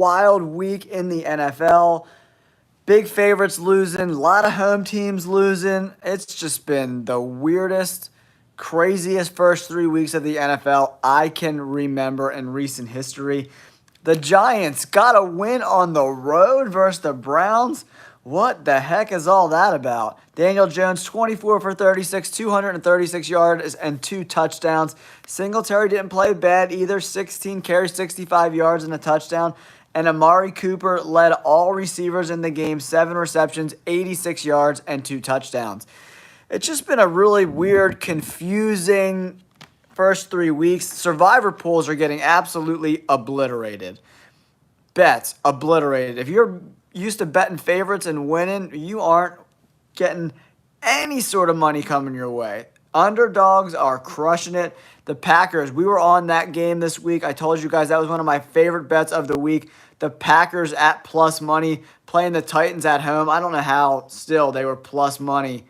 wild week in the NFL. Big favorites losing, a lot of home teams losing. It's just been the weirdest, craziest first 3 weeks of the NFL I can remember in recent history. The Giants got a win on the road versus the Browns. What the heck is all that about? Daniel Jones, 24 for 36, 236 yards and 2 touchdowns. Singletary didn't play bad either, 16 carries, 65 yards and a touchdown. And Amari Cooper led all receivers in the game, 7 receptions, 86 yards, and 2 touchdowns. It's just been a really weird, confusing first 3 weeks. Survivor pools are getting absolutely obliterated. Bets obliterated. If you're used to betting favorites and winning, you aren't getting any sort of money coming your way. Underdogs are crushing it. The Packers, we were on that game this week. I told you guys that was one of my favorite bets of the week. The Packers at plus money, playing the Titans at home. I don't know how still they were plus money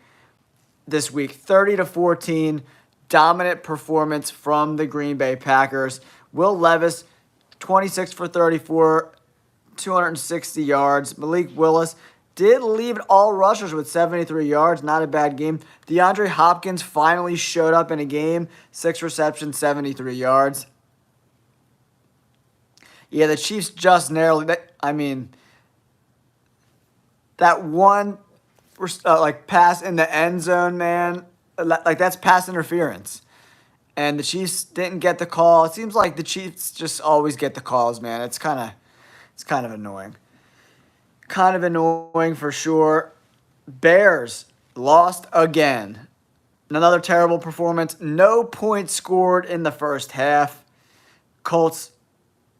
this week. 30-14, dominant performance from the Green Bay Packers. Will Levis, 26 for 34, 260 yards. Malik Willis did lead all rushers with 73 yards. Not a bad game. DeAndre Hopkins finally showed up in a game. 6 receptions, 73 yards. Yeah, the Chiefs just narrowly. That one pass in the end zone, man. That's pass interference. And the Chiefs didn't get the call. It seems like the Chiefs just always get the calls, man. It's kind of annoying. Kind of annoying for sure. Bears lost again. Another terrible performance. No points scored in the first half. Colts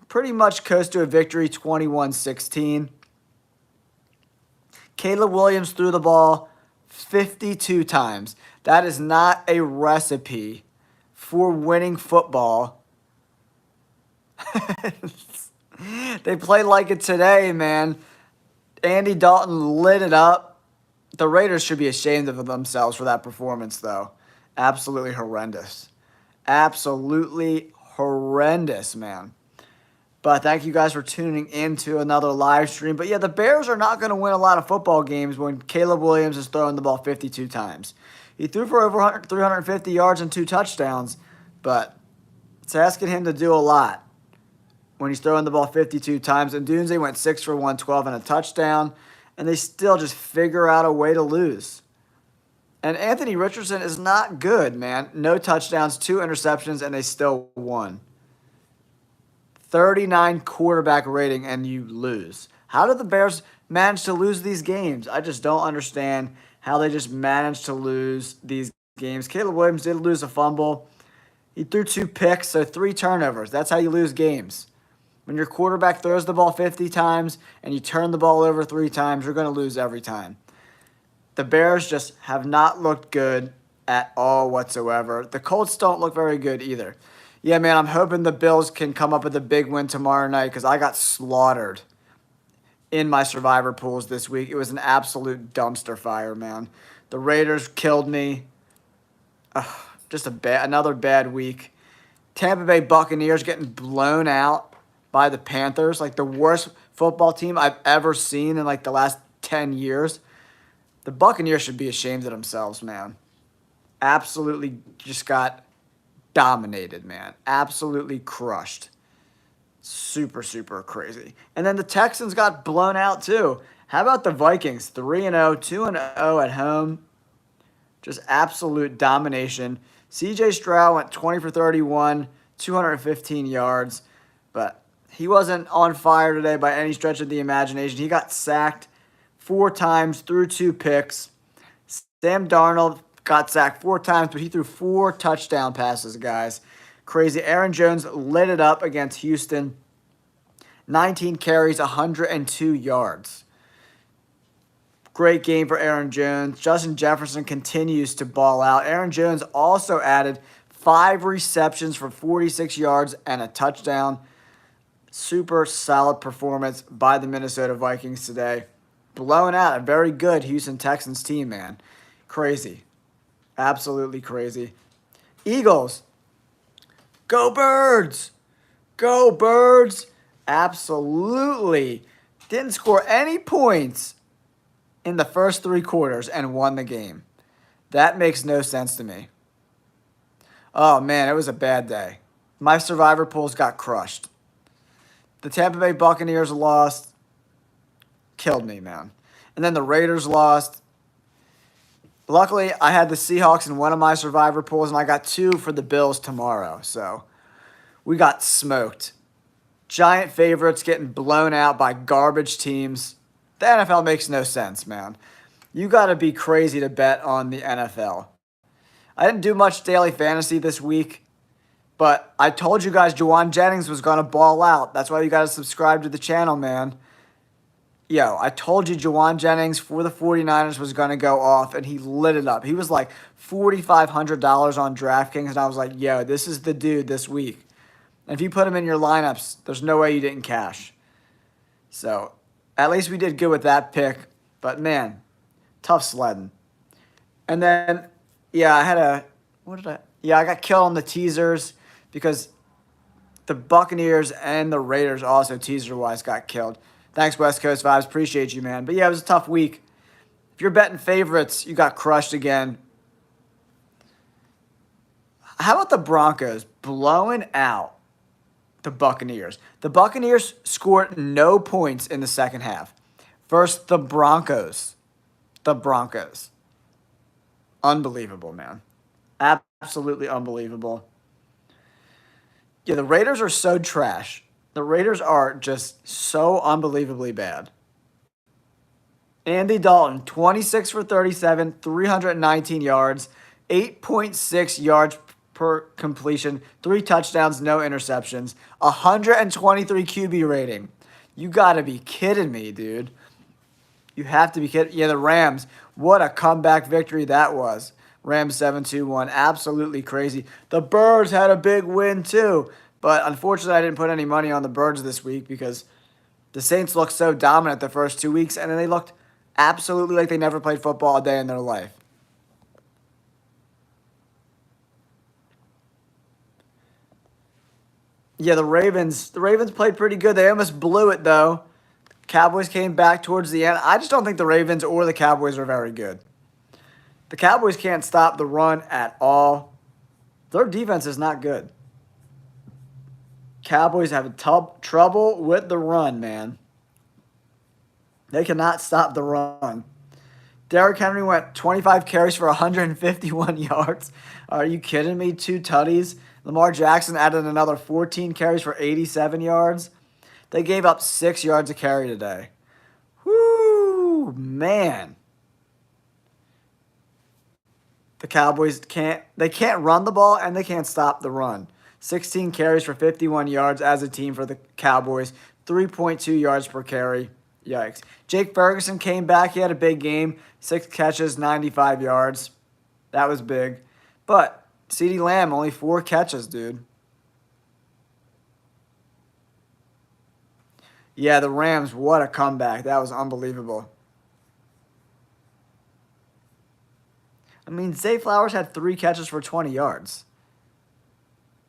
pretty much coast to a victory, 21-16. Caleb Williams threw the ball 52 times. That is not a recipe for winning football. They played like it today, man. Andy Dalton lit it up. The Raiders should be ashamed of themselves for that performance, though. Absolutely horrendous. Absolutely horrendous, man. But thank you guys for tuning in to another live stream. But yeah, the Bears are not going to win a lot of football games when Caleb Williams is throwing the ball 52 times. He threw for over 350 yards and 2 touchdowns, but it's asking him to do a lot when he's throwing the ball 52 times. And Dunze went 6 for 112 and a touchdown, and they still just figure out a way to lose. And Anthony Richardson is not good, man. No touchdowns, 2 interceptions, and they still won. 39 quarterback rating, and you lose. How did the Bears manage to lose these games? I just don't understand how they just managed to lose these games. Caleb Williams did lose a fumble. He threw 2 picks, so 3 turnovers. That's how you lose games. When your quarterback throws the ball 50 times and you turn the ball over 3 times, you're going to lose every time. The Bears just have not looked good at all whatsoever. The Colts don't look very good either. Yeah, man, I'm hoping the Bills can come up with a big win tomorrow night because I got slaughtered in my survivor pools this week. It was an absolute dumpster fire, man. The Raiders killed me. Just another bad week. Tampa Bay Buccaneers getting blown out by the Panthers, like the worst football team I've ever seen in like the last 10 years. The Buccaneers should be ashamed of themselves, man. Absolutely just got dominated, man. Absolutely crushed. Super, super crazy. And then the Texans got blown out too. How about the Vikings? 3-0, 2-0 at home. Just absolute domination. CJ Stroud went 20 for 31, 215 yards. But he wasn't on fire today by any stretch of the imagination. He got sacked 4 times, threw 2 picks. Sam Darnold got sacked 4 times, but he threw 4 touchdown passes, guys. Crazy. Aaron Jones lit it up against Houston. 19 carries, 102 yards. Great game for Aaron Jones. Justin Jefferson continues to ball out. Aaron Jones also added 5 receptions for 46 yards and a touchdown. Super solid performance by the Minnesota Vikings today. Blowing out a very good Houston Texans team, man. Crazy. Absolutely crazy. Eagles. Go Birds. Go Birds. absolutely didn't score any points in the first three quarters and won the game. That makes no sense to me. Oh man, it was a bad day. My survivor pools got crushed. The Tampa Bay Buccaneers lost. Killed me, man. And then the Raiders lost. Luckily, I had the Seahawks in one of my survivor pools, and I got two for the Bills tomorrow. So we got smoked. Giant favorites getting blown out by garbage teams. The NFL makes no sense, man. You got to be crazy to bet on the NFL. I didn't do much daily fantasy this week, but I told you guys Juwan Jennings was going to ball out. That's why you got to subscribe to the channel, man. Yo, I told you Juwan Jennings for the 49ers was going to go off, and he lit it up. He was like $4,500 on DraftKings, and I was like, yo, this is the dude this week. And if you put him in your lineups, there's no way you didn't cash. So, at least we did good with that pick. But, man, tough sledding. And then, yeah, I got killed on the teasers because the Buccaneers and the Raiders also teaser-wise got killed. Thanks, West Coast Vibes. Appreciate you, man. But, yeah, it was a tough week. If you're betting favorites, you got crushed again. How about the Broncos blowing out the Buccaneers? The Buccaneers scored no points in the second half. Versus the Broncos. The Broncos. Unbelievable, man. Absolutely unbelievable. Yeah, the Raiders are so trash. The Raiders are just so unbelievably bad. Andy Dalton, 26 for 37, 319 yards, 8.6 yards per completion, 3 touchdowns, no interceptions, 123 QB rating. You got to be kidding me, dude. You have to be kidding. Yeah, the Rams, what a comeback victory that was. Rams 7-2-1, absolutely crazy. The Birds had a big win too. But unfortunately, I didn't put any money on the Birds this week because the Saints looked so dominant the first 2 weeks, and then they looked absolutely like they never played football a day in their life. Yeah, the Ravens played pretty good. They almost blew it, though. Cowboys came back towards the end. I just don't think the Ravens or the Cowboys are very good. The Cowboys can't stop the run at all. Their defense is not good. Cowboys have trouble with the run, man. They cannot stop the run. Derrick Henry went 25 carries for 151 yards. Are you kidding me? 2 tutties. Lamar Jackson added another 14 carries for 87 yards. They gave up 6 yards a carry today. Whoo, man. The Cowboys can't run the ball and they can't stop the run. 16 carries for 51 yards as a team for the Cowboys. 3.2 yards per carry. Yikes. Jake Ferguson came back. He had a big game. 6 catches, 95 yards. That was big. But CeeDee Lamb, only 4 catches, dude. Yeah, the Rams, what a comeback. That was unbelievable. I mean, Zay Flowers had 3 catches for 20 yards.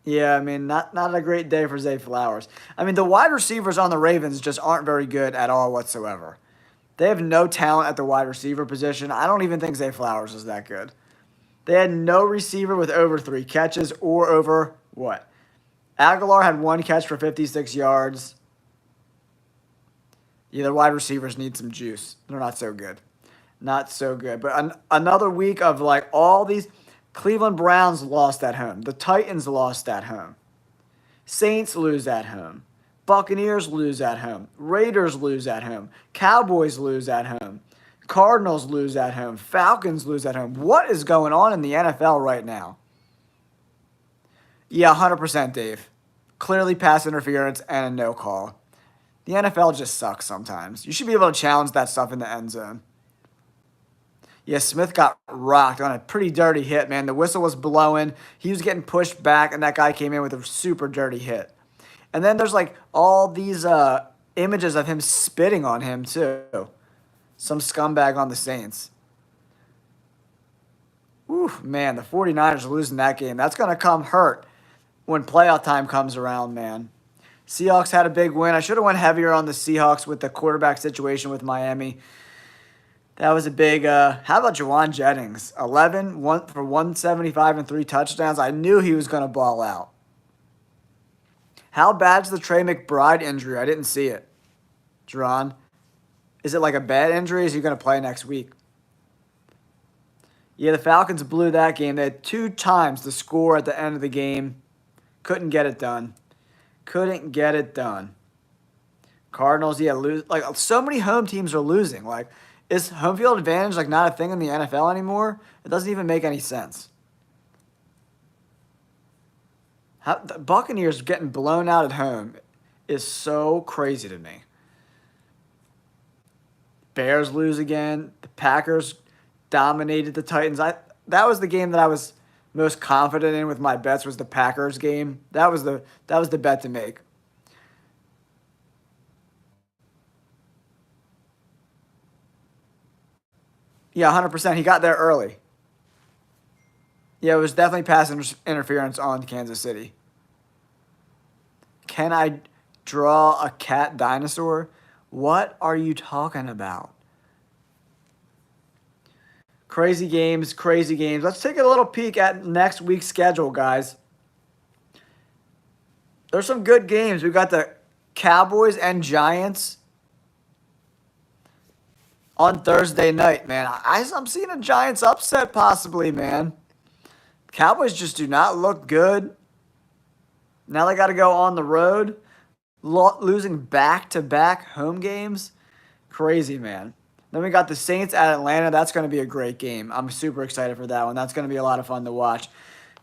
Yeah, I mean, not a great day for Zay Flowers. I mean, the wide receivers on the Ravens just aren't very good at all whatsoever. They have no talent at the wide receiver position. I don't even think Zay Flowers is that good. They had no receiver with over 3 catches or over, what? Aguilar had 1 catch for 56 yards. Yeah, the wide receivers need some juice. They're not so good. Not so good. But another week of like all these... Cleveland Browns lost at home. The Titans lost at home. Saints lose at home. Buccaneers lose at home. Raiders lose at home. Cowboys lose at home. Cardinals lose at home. Falcons lose at home. What is going on in the NFL right now? Yeah, 100%, Dave. Clearly pass interference and a no call. The NFL just sucks sometimes. You should be able to challenge that stuff in the end zone. Yeah, Smith got rocked on a pretty dirty hit, man. The whistle was blowing. He was getting pushed back, and that guy came in with a super dirty hit. And then there's, like, all these images of him spitting on him, too. Some scumbag on the Saints. Oof, man, the 49ers are losing that game. That's going to come hurt when playoff time comes around, man. Seahawks had a big win. I should have went heavier on the Seahawks with the quarterback situation with Miami. That was a big. How about Jawan Jennings? 1 for 175 and 3 touchdowns. I knew he was going to ball out. How bad's the Trey McBride injury? I didn't see it. Jaron, is it like a bad injury? Is he going to play next week? Yeah, the Falcons blew that game. They had 2 times to score at the end of the game. Couldn't get it done. Couldn't get it done. Cardinals, yeah, lose. Like, so many home teams are losing. Like, is home field advantage like not a thing in the NFL anymore? It doesn't even make any sense. The Buccaneers getting blown out at home is so crazy to me. Bears lose again. The Packers dominated the Titans. That was the game that I was most confident in with my bets, was the Packers game. That was the bet to make. Yeah, 100%. He got there early. Yeah, it was definitely pass interference on Kansas City. Can I draw a cat dinosaur? What are you talking about? Crazy games, crazy games. Let's take a little peek at next week's schedule, guys. There's some good games. We've got the Cowboys and Giants on Thursday night, man. I'm seeing a Giants upset possibly, man. Cowboys just do not look good. Now they got to go on the road, losing back-to-back home games. Crazy, man. Then we got the Saints at Atlanta. That's going to be a great game. I'm super excited for that one. That's going to be a lot of fun to watch.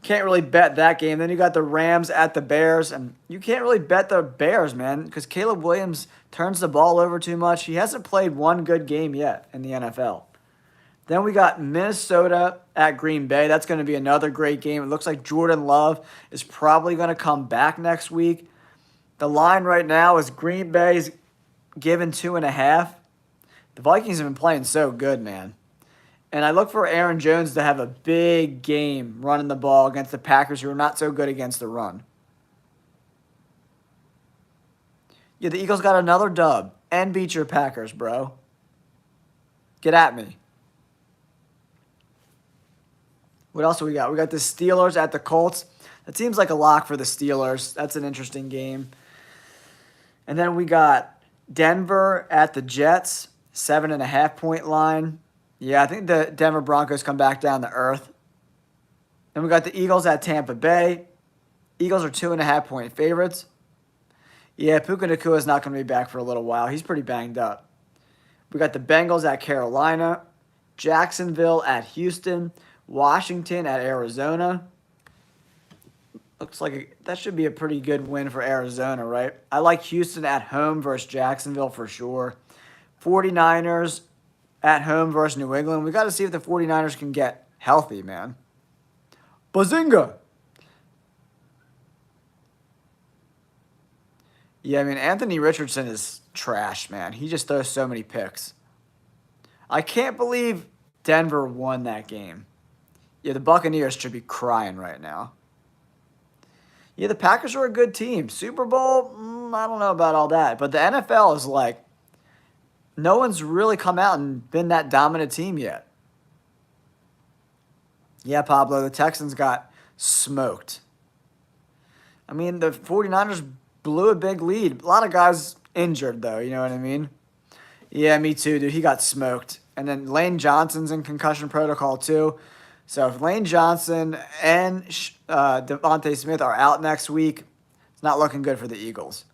Can't really bet that game. Then you got the Rams at the Bears, and you can't really bet the Bears, man, because Caleb Williams turns the ball over too much. He hasn't played one good game yet in the NFL. Then we got Minnesota at Green Bay. That's going to be another great game. It looks like Jordan Love is probably going to come back next week. The line right now is Green Bay's given 2.5. The Vikings have been playing so good, man. And I look for Aaron Jones to have a big game running the ball against the Packers, who are not so good against the run. Yeah, the Eagles got another dub and beat your Packers, bro. Get at me. What else do we got? We got the Steelers at the Colts. That seems like a lock for the Steelers. That's an interesting game. And then we got Denver at the Jets, 7.5-point line. Yeah, I think the Denver Broncos come back down to earth. Then we got the Eagles at Tampa Bay. Eagles are 2.5-point favorites. Yeah, Puka Nacua is not going to be back for a little while. He's pretty banged up. We got the Bengals at Carolina. Jacksonville at Houston. Washington at Arizona. Looks like that should be a pretty good win for Arizona, right? I like Houston at home versus Jacksonville for sure. 49ers at home versus New England. We got to see if the 49ers can get healthy, man. Bazinga! Yeah, I mean, Anthony Richardson is trash, man. He just throws so many picks. I can't believe Denver won that game. Yeah, the Buccaneers should be crying right now. Yeah, the Packers are a good team. Super Bowl, I don't know about all that. But the NFL is like, no one's really come out and been that dominant team yet. Yeah, Pablo, the Texans got smoked. I mean, the 49ers blew a big lead. A lot of guys injured, though, you know what I mean? Yeah, me too, dude. He got smoked. And then Lane Johnson's in concussion protocol, too. So if Lane Johnson and Devontae Smith are out next week, it's not looking good for the Eagles.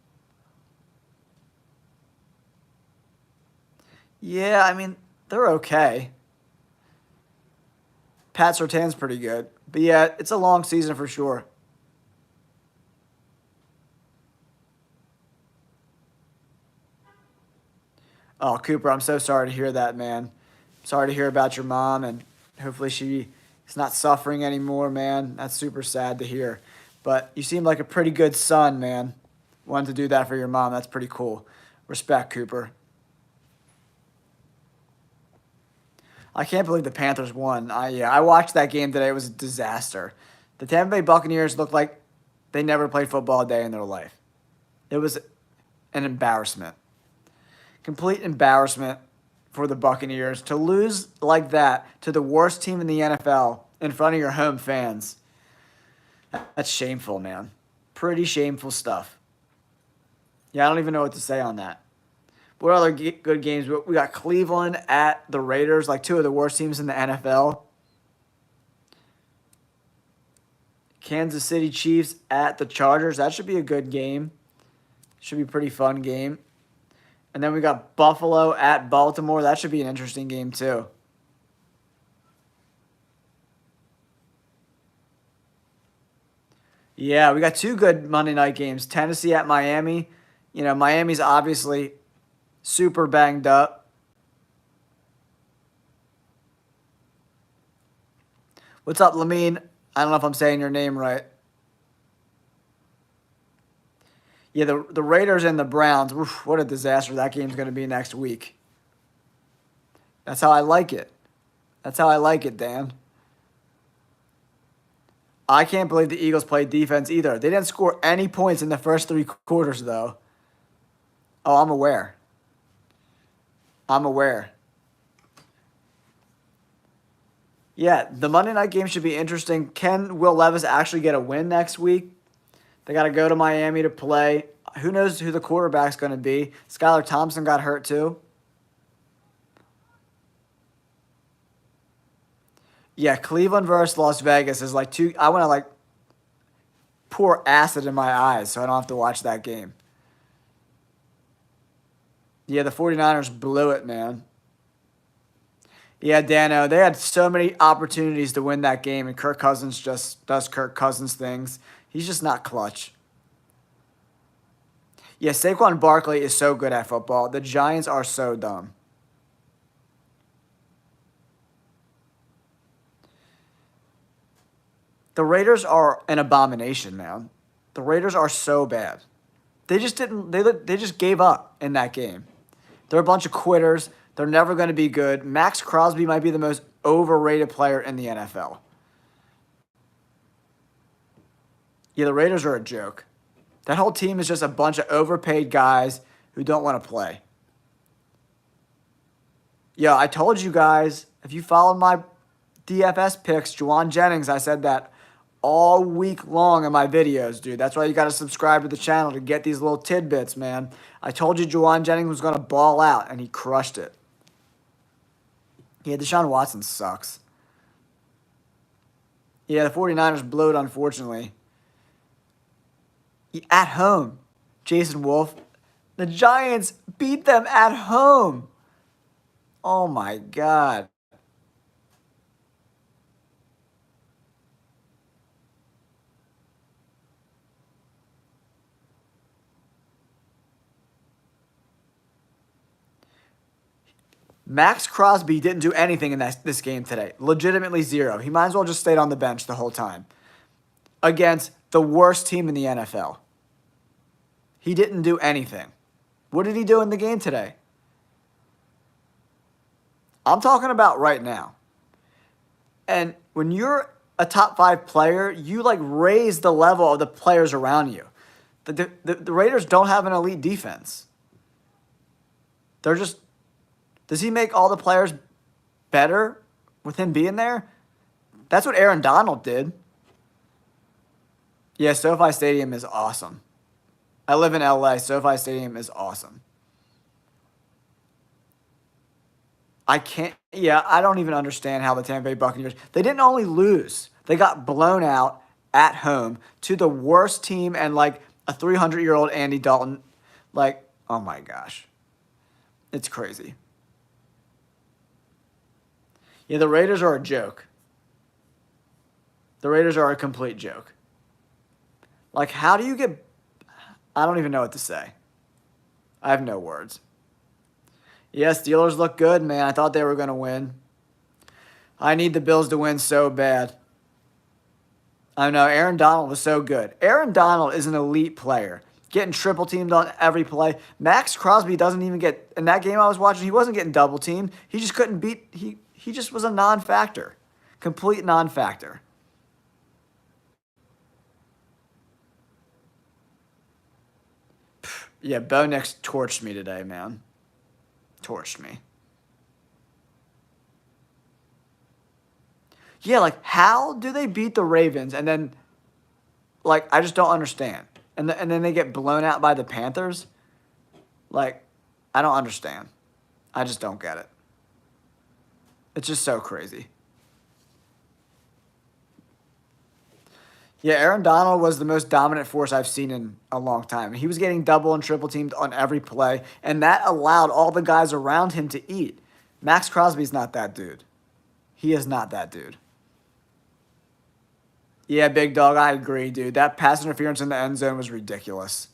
Yeah, I mean, they're okay. Pat Surtain's pretty good. But yeah, it's a long season for sure. Oh, Cooper, I'm so sorry to hear that, man. Sorry to hear about your mom, and hopefully she is not suffering anymore, man. That's super sad to hear. But you seem like a pretty good son, man. Wanted to do that for your mom. That's pretty cool. Respect, Cooper. I can't believe the Panthers won. I watched that game today. It was a disaster. The Tampa Bay Buccaneers looked like they never played football a day in their life. It was an embarrassment. Complete embarrassment for the Buccaneers to lose like that to the worst team in the NFL in front of your home fans. That's shameful, man. Pretty shameful stuff. Yeah, I don't even know what to say on that. What other good games? We got Cleveland at the Raiders, like two of the worst teams in the NFL. Kansas City Chiefs at the Chargers. That should be a good game. Should be a pretty fun game. And then we got Buffalo at Baltimore. That should be an interesting game too. Yeah, we got two good Monday night games. Tennessee at Miami. You know, Miami's obviously super banged up. What's up, Lamine? I don't know if I'm saying your name right. Yeah, the Raiders and the Browns. Oof, what a disaster that game's going to be next week. That's how I like it. That's how I like it, Dan. I can't believe the Eagles played defense either. They didn't score any points in the first three quarters, though. Oh, I'm aware. I'm aware. Yeah, the Monday night game should be interesting. Can Will Levis actually get a win next week? They got to go to Miami to play. Who knows who the quarterback's going to be? Skylar Thompson got hurt too. Yeah, Cleveland versus Las Vegas is like two. I want to like pour acid in my eyes so I don't have to watch that game. Yeah, the 49ers blew it, man. Yeah, Dano, they had so many opportunities to win that game, and Kirk Cousins just does Kirk Cousins things. He's just not clutch. Yeah, Saquon Barkley is so good at football. The Giants are so dumb. The Raiders are an abomination, man. The Raiders are so bad. They just didn't. They just gave up in that game. They're a bunch of quitters. They're never going to be good. Max Crosby might be the most overrated player in the NFL. Yeah, the Raiders are a joke. That whole team is just a bunch of overpaid guys who don't want to play. Yeah, I told you guys, if you followed my DFS picks, Juwan Jennings, I said that all week long in my videos, dude. That's why you got to subscribe to the channel to get these little tidbits, man. I told you Juwan Jennings was going to ball out, and he crushed it. Yeah, Deshaun Watson sucks. Yeah, the 49ers blew it, unfortunately. At home, Jason Wolf. The Giants beat them at home. Oh, my God. Max Crosby didn't do anything in this game today. Legitimately zero. He might as well just stayed on the bench the whole time. Against the worst team in the NFL. He didn't do anything. What did he do in the game today? I'm talking about right now. And when you're a top 5 player, you like raise the level of the players around you. The Raiders don't have an elite defense. They're just... Does he make all the players better with him being there? That's what Aaron Donald did. Yeah, SoFi Stadium is awesome. I live in LA. SoFi Stadium is awesome. I don't even understand how the Tampa Bay Buccaneers, they didn't only lose, they got blown out at home to the worst team and like a 300-year-old Andy Dalton. Like, oh my gosh. It's crazy. Yeah, the Raiders are a joke. The Raiders are a complete joke. Like, how do you get... I don't even know what to say. I have no words. Yeah, Steelers look good, man. I thought they were going to win. I need the Bills to win so bad. I know, Aaron Donald was so good. Aaron Donald is an elite player. Getting triple teamed on every play. Max Crosby doesn't even get... In that game I was watching, he wasn't getting double teamed. He just couldn't beat... He just was a non-factor. Complete non-factor. Yeah, Bo Nix torched me today, man. Torched me. Yeah, like how do they beat the Ravens and then like I just don't understand. And then they get blown out by the Panthers? Like I don't understand. I just don't get it. It's just so crazy. Yeah, Aaron Donald was the most dominant force I've seen in a long time. He was getting double and triple teamed on every play, and that allowed all the guys around him to eat. Max Crosby's not that dude. He is not that dude. Yeah, big dog, I agree, dude. That pass interference in the end zone was ridiculous.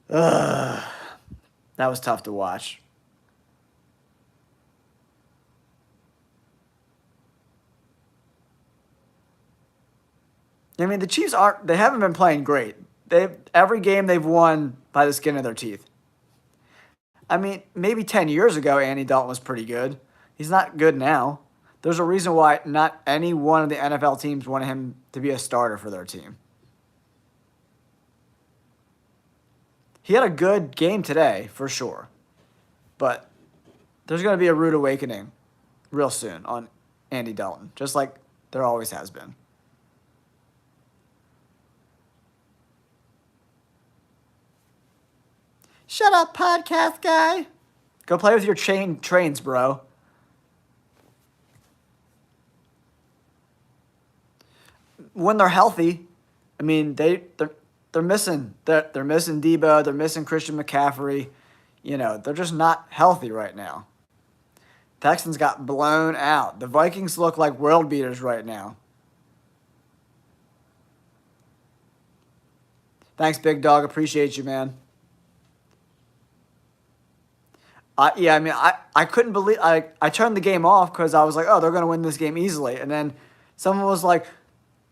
Ugh. That was tough to watch. I mean, the Chiefs they haven't been playing great. Every game they've won by the skin of their teeth. I mean, maybe 10 years ago, Andy Dalton was pretty good. He's not good now. There's a reason why not any one of the NFL teams wanted him to be a starter for their team. He had a good game today, for sure. But there's going to be a rude awakening real soon on Andy Dalton, just like there always has been. Shut up, podcast guy. Go play with your trains, bro. When they're healthy, I mean they're missing they're missing Debo, they're missing Christian McCaffrey. You know, they're just not healthy right now. Texans got blown out. The Vikings look like world beaters right now. Thanks, big dog. Appreciate you, man. Yeah, I mean, I couldn't believe I turned the game off because I was like, oh, they're going to win this game easily. And then someone was like,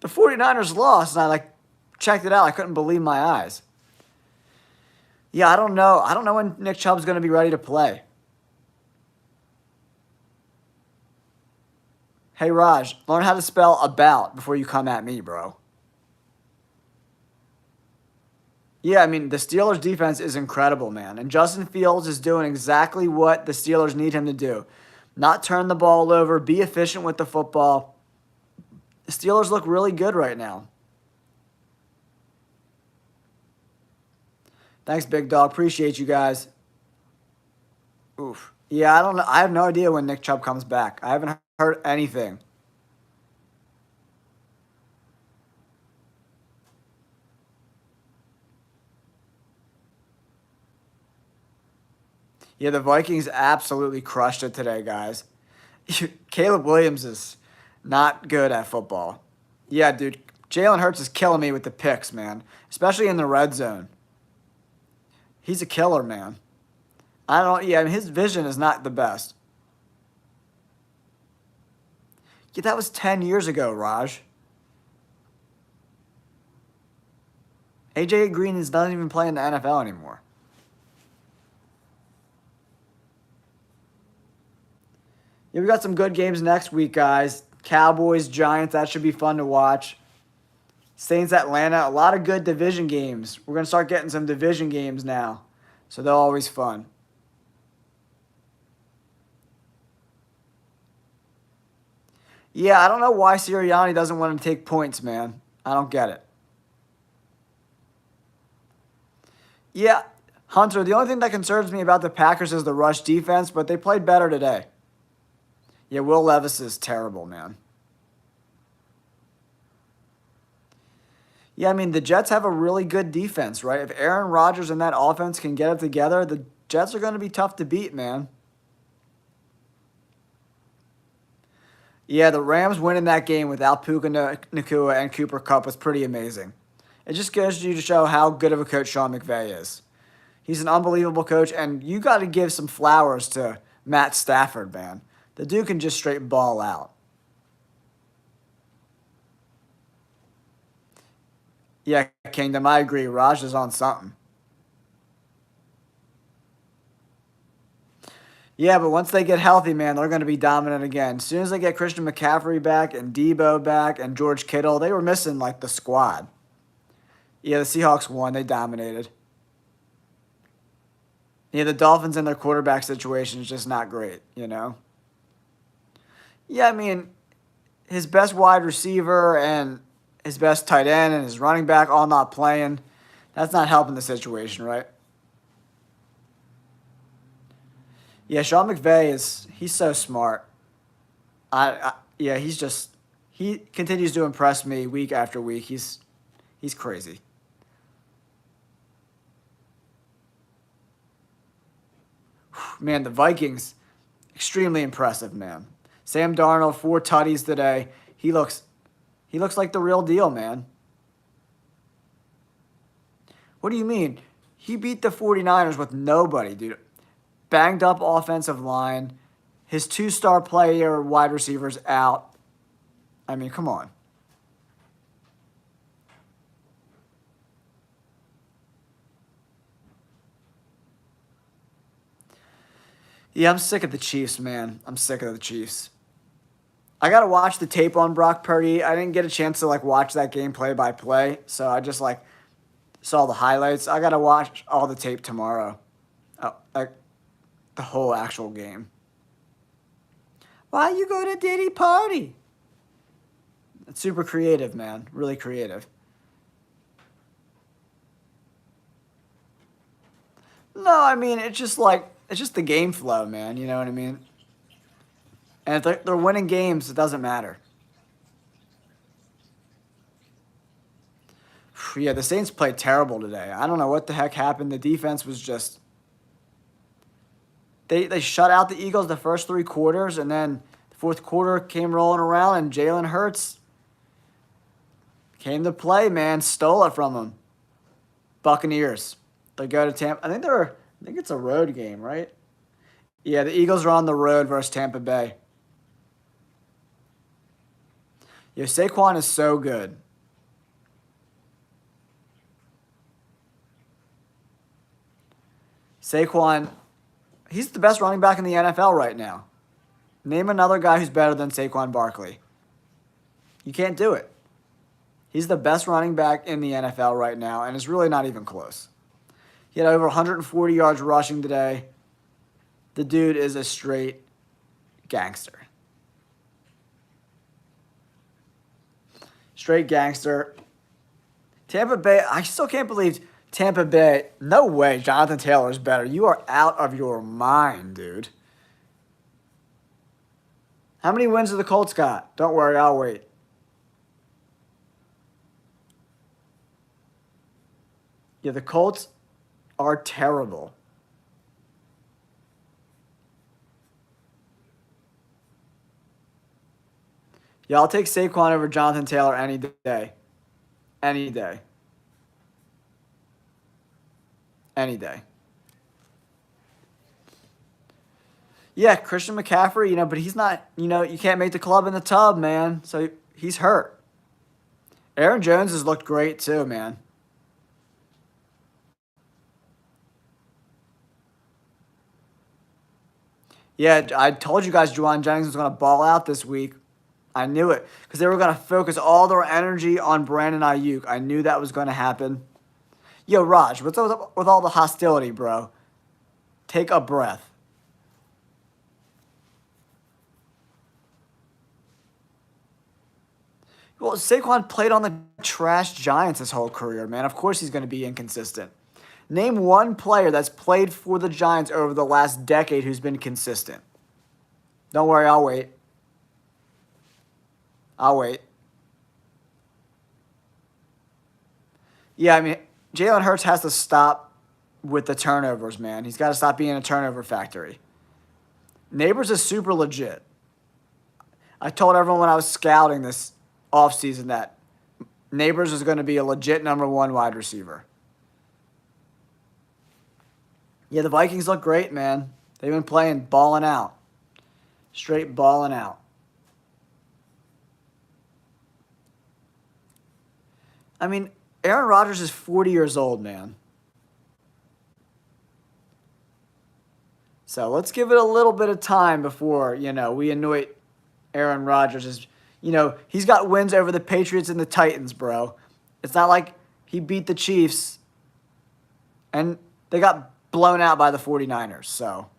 the 49ers lost. And I like checked it out. I couldn't believe my eyes. Yeah, I don't know. I don't know when Nick Chubb's going to be ready to play. Hey, Raj, learn how to spell about before you come at me, bro. Yeah, I mean, the Steelers' defense is incredible, man. And Justin Fields is doing exactly what the Steelers need him to do. Not turn the ball over, be efficient with the football. The Steelers look really good right now. Thanks, big dog. Appreciate you guys. Oof. Yeah, I don't know. I have no idea when Nick Chubb comes back. I haven't heard anything. Yeah, the Vikings absolutely crushed it today, guys. Caleb Williams is not good at football. Yeah, dude. Jalen Hurts is killing me with the picks, man. Especially in the red zone. He's a killer, man. Yeah, I mean, his vision is not the best. Yeah, that was 10 years ago, Raj. AJ Green is not even playing the NFL anymore. Yeah, we got some good games next week, guys. Cowboys, Giants, that should be fun to watch. Saints, Atlanta, a lot of good division games. We're going to start getting some division games now. So they're always fun. Yeah, I don't know why Sirianni doesn't want to take points, man. I don't get it. Yeah, Hunter, the only thing that concerns me about the Packers is the rush defense, but they played better today. Yeah, Will Levis is terrible, man. Yeah, I mean, the Jets have a really good defense, right? If Aaron Rodgers and that offense can get it together, the Jets are going to be tough to beat, man. Yeah, the Rams winning that game without Puka Nacua and Cooper Kupp was pretty amazing. It just goes you to show how good of a coach Sean McVay is. He's an unbelievable coach, and you got to give some flowers to Matt Stafford, man. The dude can just straight ball out. Yeah, Kingdom, I agree. Raj is on something. Yeah, but once they get healthy, man, they're going to be dominant again. As soon as they get Christian McCaffrey back and Debo back and George Kittle, they were missing, like, the squad. Yeah, the Seahawks won. They dominated. Yeah, the Dolphins and their quarterback situation is just not great, you know? Yeah, I mean, his best wide receiver and his best tight end and his running back all not playing. That's not helping the situation, right? Yeah, Sean McVay he's so smart. Yeah, he continues to impress me week after week. He's crazy. Man, the Vikings extremely impressive, man. Sam Darnold, 4 tutties today. He looks like the real deal, man. What do you mean? He beat the 49ers with nobody, dude. Banged up offensive line. His 2-star player wide receivers out. I mean, come on. Yeah, I'm sick of the Chiefs, man. I'm sick of the Chiefs. I gotta watch the tape on Brock Purdy. I didn't get a chance to watch that game play by play, so I just saw the highlights. I gotta watch all the tape tomorrow, like the whole actual game. Why you go to Diddy party? It's super creative, man. Really creative. No, I mean it's just the game flow, man. You know what I mean? And if they're winning games, it doesn't matter. Yeah, the Saints played terrible today. I don't know what the heck happened. The defense was just they shut out the Eagles the first 3 quarters, and then the fourth quarter came rolling around, and Jalen Hurts came to play, man. Stole it from them. Buccaneers. They go to Tampa. I think it's a road game, right? Yeah, the Eagles are on the road versus Tampa Bay. Yeah, Saquon is so good. Saquon, he's the best running back in the NFL right now. Name another guy who's better than Saquon Barkley. You can't do it. He's the best running back in the NFL right now, and it's really not even close. He had over 140 yards rushing today. The dude is a straight gangster. Straight gangster. Tampa Bay, I still can't believe Tampa Bay. No way, Jonathan Taylor is better. You are out of your mind, dude. How many wins have the Colts got? Don't worry, I'll wait. Yeah, the Colts are terrible. Yeah, I'll take Saquon over Jonathan Taylor any day. Any day. Any day. Yeah, Christian McCaffrey, but he's not, you can't make the club in the tub, man. So he's hurt. Aaron Jones has looked great too, man. Yeah, I told you guys Juwan Jennings was going to ball out this week. I knew it because they were going to focus all their energy on Brandon Ayuk. I knew that was going to happen. Yo, Raj, what's up with all the hostility, bro? Take a breath. Well, Saquon played on the trash Giants his whole career, man. Of course he's going to be inconsistent. Name one player that's played for the Giants over the last decade who's been consistent. Don't worry, I'll wait. I'll wait. Yeah, I mean, Jalen Hurts has to stop with the turnovers, man. He's got to stop being a turnover factory. Neighbors is super legit. I told everyone when I was scouting this offseason that Neighbors is going to be a legit number 1 wide receiver. Yeah, the Vikings look great, man. They've been playing balling out. Straight balling out. I mean, Aaron Rodgers is 40 years old, man. So let's give it a little bit of time before, we anoint Aaron Rodgers as, he's got wins over the Patriots and the Titans, bro. It's not like he beat the Chiefs and they got blown out by the 49ers. So,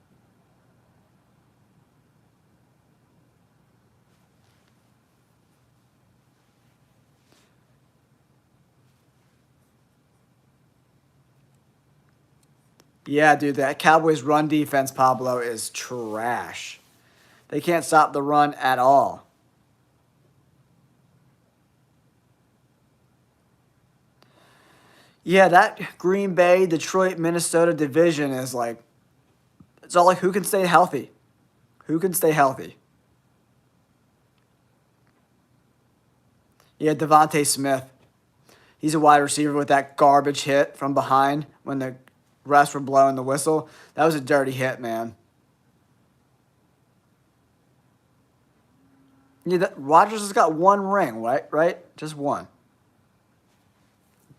yeah, dude, that Cowboys run defense, Pablo, is trash. They can't stop the run at all. Yeah, that Green Bay, Detroit, Minnesota division is like, it's all like who can stay healthy? Who can stay healthy? Yeah, Devontae Smith. He's a wide receiver with that garbage hit from behind when the refs were blowing the whistle. That was a dirty hit, man. Yeah, Rodgers has got one ring, right? Right? Just one.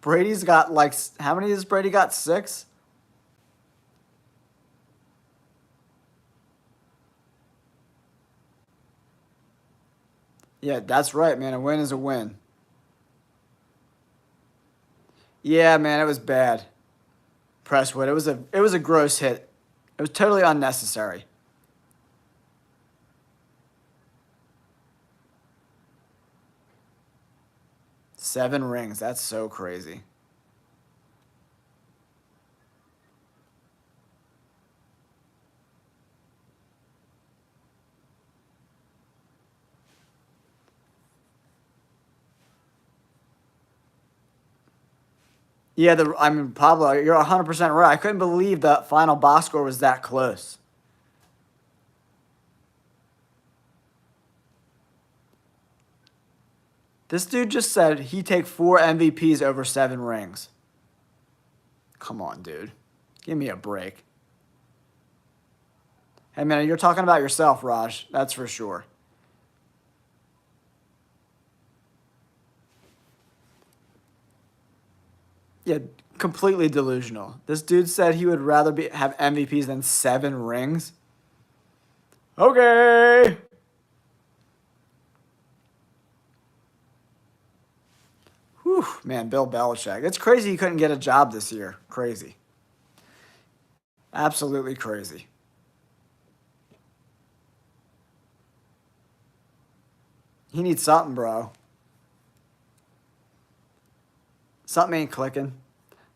Brady's got like, how many has Brady got? 6? Yeah, that's right, man. A win is a win. Yeah, man, it was bad. Presswood. It was a gross hit. It was totally unnecessary. 7 rings. That's so crazy. Yeah, I mean, Pablo, you're 100% right. I couldn't believe the final box score was that close. This dude just said he'd take 4 MVPs over 7 rings. Come on, dude. Give me a break. Hey, man, you're talking about yourself, Raj. That's for sure. Yeah, completely delusional. This dude said he would rather have MVPs than 7 rings. Okay. Whew, man, Bill Belichick. It's crazy he couldn't get a job this year. Crazy. Absolutely crazy. He needs something, bro. Something ain't clicking.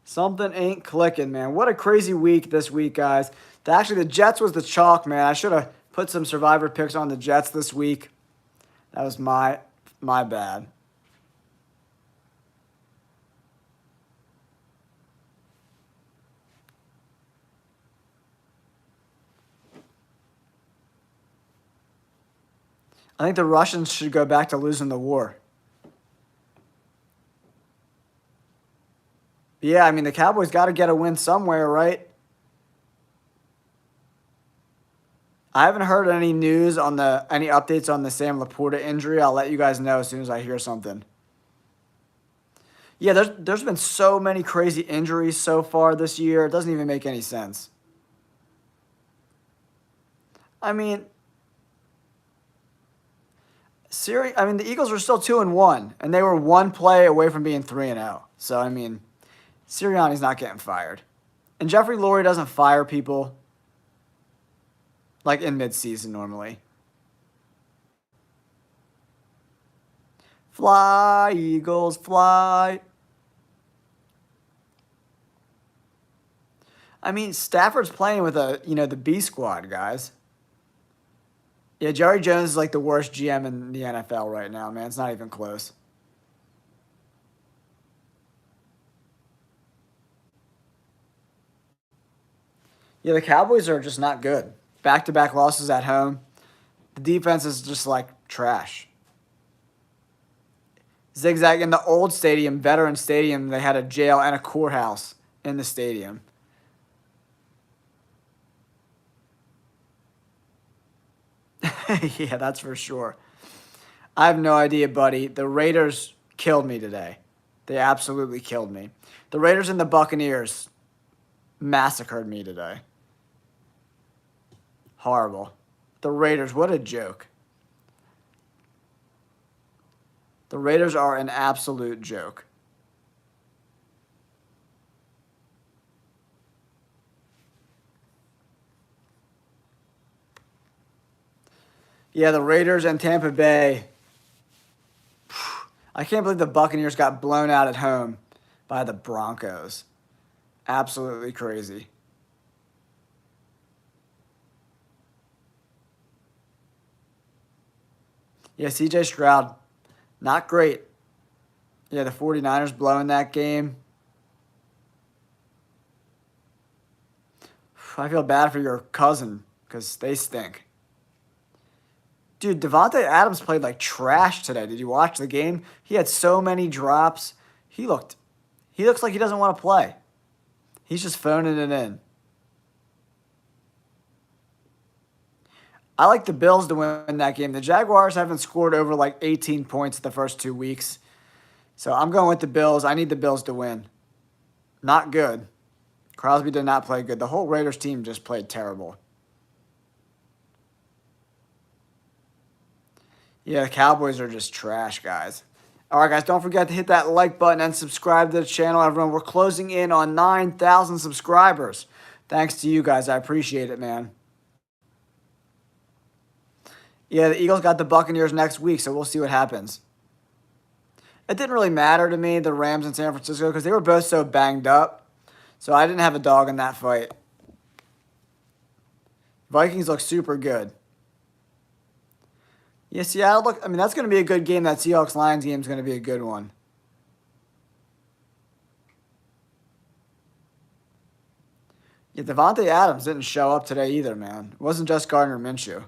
Something ain't clicking, man. What a crazy week this week, guys. Actually, the Jets was the chalk, man. I should have put some survivor picks on the Jets this week. That was my bad. I think the Russians should go back to losing the war. Yeah, I mean, the Cowboys got to get a win somewhere, right? I haven't heard any news on any updates on the Sam Laporta injury. I'll let you guys know as soon as I hear something. Yeah, there's been so many crazy injuries so far this year. It doesn't even make any sense. I mean, the Eagles were still 2-1, and they were one play away from being 3-0. So I mean, Sirianni's not getting fired, and Jeffrey Lurie doesn't fire people like in midseason normally. Fly, Eagles, fly. I mean, Stafford's playing with the B squad, guys. Yeah, Jerry Jones is like the worst GM in the NFL right now, man. It's not even close. Yeah, the Cowboys are just not good. Back-to-back losses at home. The defense is just like trash. Zigzag in the old stadium, veteran stadium, they had a jail and a courthouse in the stadium. Yeah, that's for sure. I have no idea, buddy. The Raiders killed me today. They absolutely killed me. The Raiders and the Buccaneers massacred me today. Horrible. The Raiders, what a joke. The Raiders are an absolute joke. Yeah, the Raiders and Tampa Bay. I can't believe the Buccaneers got blown out at home by the Broncos. Absolutely crazy. Yeah, CJ Stroud, not great. Yeah, the 49ers blowing that game. I feel bad for your cousin because they stink. Dude, Devontae Adams played like trash today. Did you watch the game? He had so many drops. He looks like he doesn't want to play. He's just phoning it in. I like the Bills to win that game. The Jaguars haven't scored over like 18 points the first 2 weeks. So I'm going with the Bills. I need the Bills to win. Not good. Crosby did not play good. The whole Raiders team just played terrible. Yeah, the Cowboys are just trash, guys. All right, guys, don't forget to hit that like button and subscribe to the channel, everyone. We're closing in on 9,000 subscribers. Thanks to you guys. I appreciate it, man. Yeah, the Eagles got the Buccaneers next week, so we'll see what happens. It didn't really matter to me, the Rams in San Francisco, because they were both so banged up. So I didn't have a dog in that fight. Vikings look super good. Yeah, Seattle look. I mean, that's going to be a good game. That Seahawks-Lions game is going to be a good one. Yeah, Devontae Adams didn't show up today either, man. It wasn't just Gardner Minshew.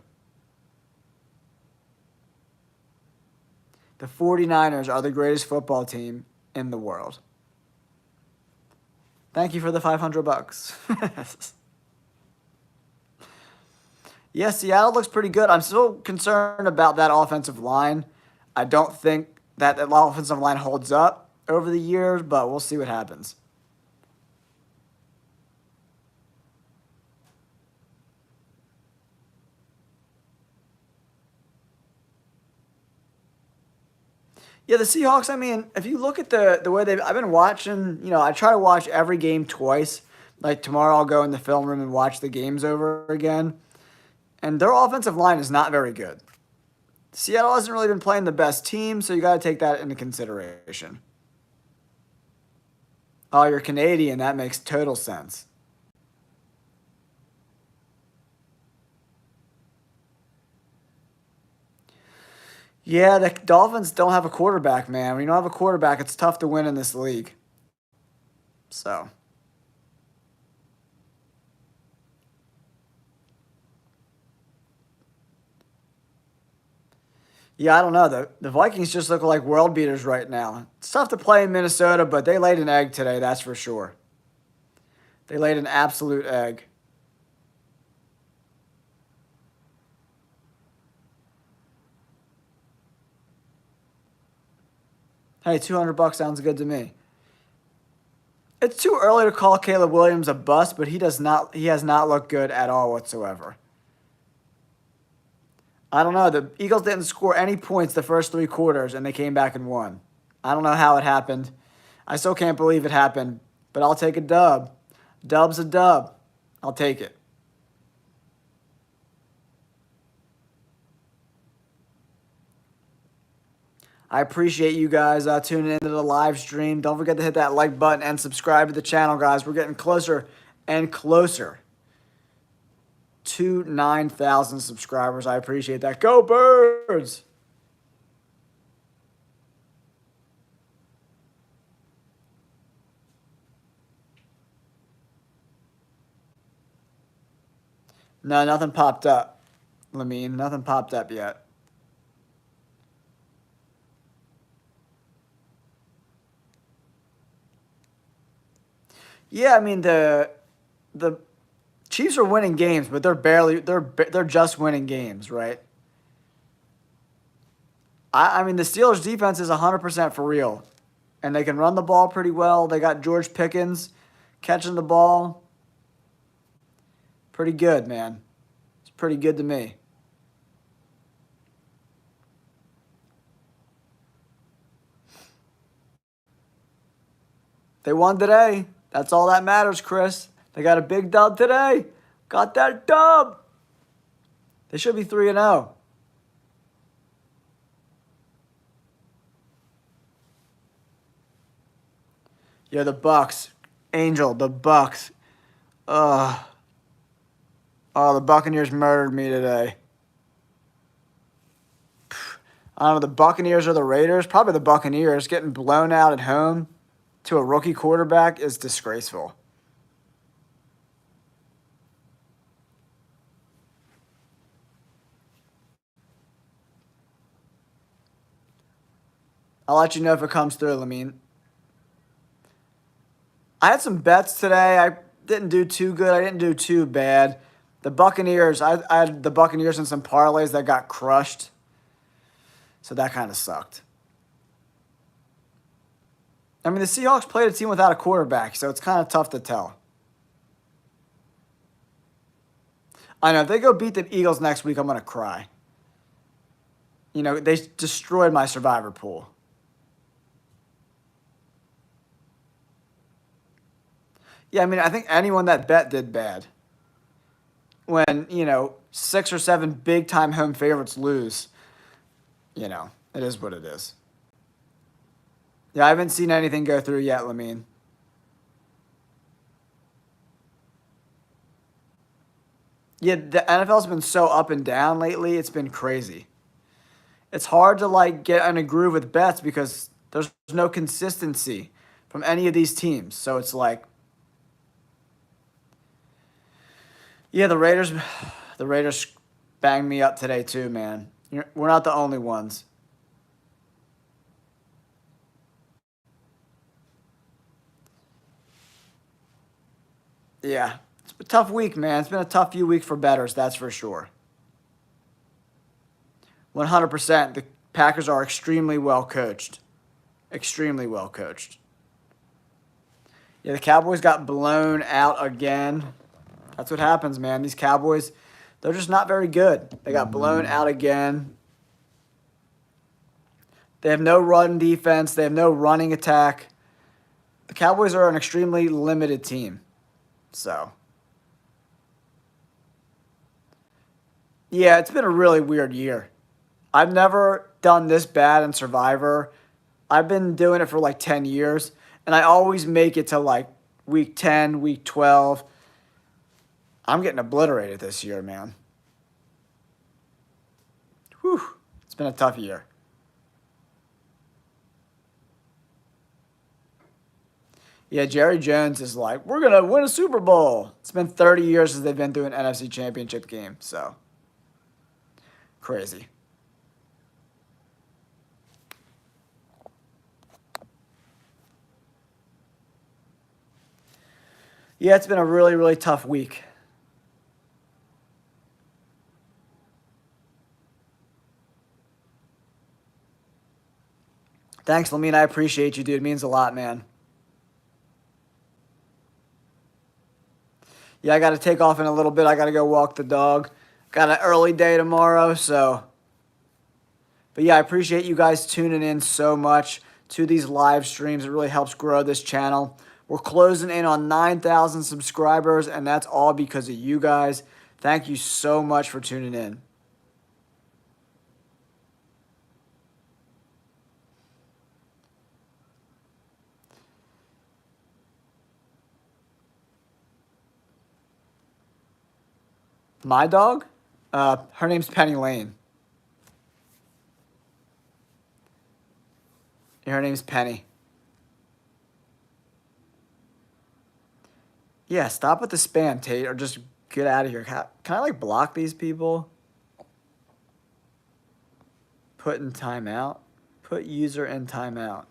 The 49ers are the greatest football team in the world. Thank you for the $500. Yeah, Seattle looks pretty good. I'm still concerned about that offensive line. I don't think that offensive line holds up over the years, but we'll see what happens. Yeah, the Seahawks, I mean, if you look at the way I've been watching, I try to watch every game twice. Like tomorrow I'll go in the film room and watch the games over again. And their offensive line is not very good. Seattle hasn't really been playing the best team, so you got to take that into consideration. Oh, you're Canadian. That makes total sense. Yeah, the Dolphins don't have a quarterback, man. When you don't have a quarterback, it's tough to win in this league. So, yeah, I don't know. The Vikings just look like world beaters right now. It's tough to play in Minnesota, but they laid an egg today, that's for sure. They laid an absolute egg. Hey, $200 sounds good to me. It's too early to call Caleb Williams a bust, but he has not looked good at all whatsoever. I don't know. The Eagles didn't score any points the first 3 quarters, and they came back and won. I don't know how it happened. I still can't believe it happened, but I'll take a dub. Dub's a dub. I'll take it. I appreciate you guys tuning into the live stream. Don't forget to hit that like button and subscribe to the channel, guys. We're getting closer and closer to 9,000 subscribers. I appreciate that. Go Birds! No, nothing popped up. Lamine, nothing popped up yet. Yeah, I mean the Chiefs are winning games, but they're just winning games, right? I mean the Steelers defense is 100% for real, and they can run the ball pretty well. They got George Pickens catching the ball. Pretty good, man. It's pretty good to me. They won today. That's all that matters, Chris. They got a big dub today. Got that dub. They should be 3-0. Yeah, the Bucks. Angel, the Bucks. Ugh. Oh, the Buccaneers murdered me today. I don't know, the Buccaneers or the Raiders? Probably the Buccaneers. Getting blown out at home to a rookie quarterback is disgraceful. I'll let you know if it comes through, Lamine. I had some bets today. I didn't do too good. I didn't do too bad. The Buccaneers, I had the Buccaneers in some parlays that got crushed. So that kind of sucked. I mean, the Seahawks played a team without a quarterback, so it's kind of tough to tell. I know, if they go beat the Eagles next week, I'm going to cry. You know, they destroyed my survivor pool. Yeah, I mean, I think anyone that bet did bad. When, 6 or 7 big-time home favorites lose, it is what it is. Yeah, I haven't seen anything go through yet, Lamine. Yeah, the NFL's been so up and down lately. It's been crazy. It's hard to get in a groove with bets because there's no consistency from any of these teams. So it's yeah, the Raiders banged me up today too, man. We're not the only ones. Yeah, it's a tough week, man. It's been a tough few weeks for bettors, that's for sure. 100%. The Packers are extremely well coached. Extremely well coached. Yeah, the Cowboys got blown out again. That's what happens, man. These Cowboys, they're just not very good. They got blown out again. They have no run defense. They have no running attack. The Cowboys are an extremely limited team. So, yeah, it's been a really weird year. I've never done this bad in Survivor. I've been doing it for 10 years, and I always make it to week 10, week 12. I'm getting obliterated this year, man. Whew. It's been a tough year. Yeah, Jerry Jones is we're going to win a Super Bowl. It's been 30 years since they've been through an NFC Championship game, so crazy. Yeah, it's been a really, really tough week. Thanks, Lamine. I appreciate you, dude. It means a lot, man. Yeah, I got to take off in a little bit. I got to go walk the dog. Got an early day tomorrow, so. But yeah, I appreciate you guys tuning in so much to these live streams. It really helps grow this channel. We're closing in on 9,000 subscribers, and that's all because of you guys. Thank you so much for tuning in. My dog? Her name's Penny Lane. Her name's Penny. Yeah, stop with the spam, Tate, or just get out of here. Can I block these people? Put in timeout. Put user in timeout.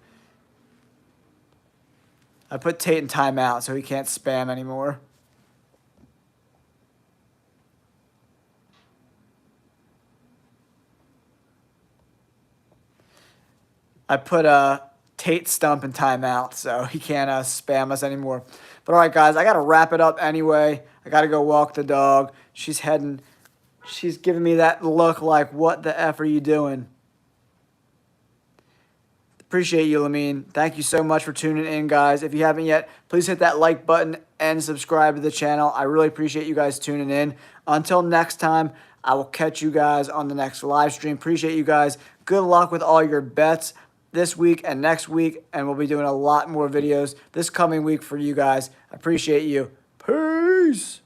I put Tate in timeout so he can't spam anymore. I put Tate Stump in timeout so he can't spam us anymore. But all right, guys, I got to wrap it up anyway. I got to go walk the dog. She's giving me that look like, what the F are you doing? Appreciate you, Lamine. Thank you so much for tuning in, guys. If you haven't yet, please hit that like button and subscribe to the channel. I really appreciate you guys tuning in. Until next time, I will catch you guys on the next live stream. Appreciate you guys. Good luck with all your bets. this week and next week, and we'll be doing a lot more videos this coming week for you guys. I appreciate you. Peace.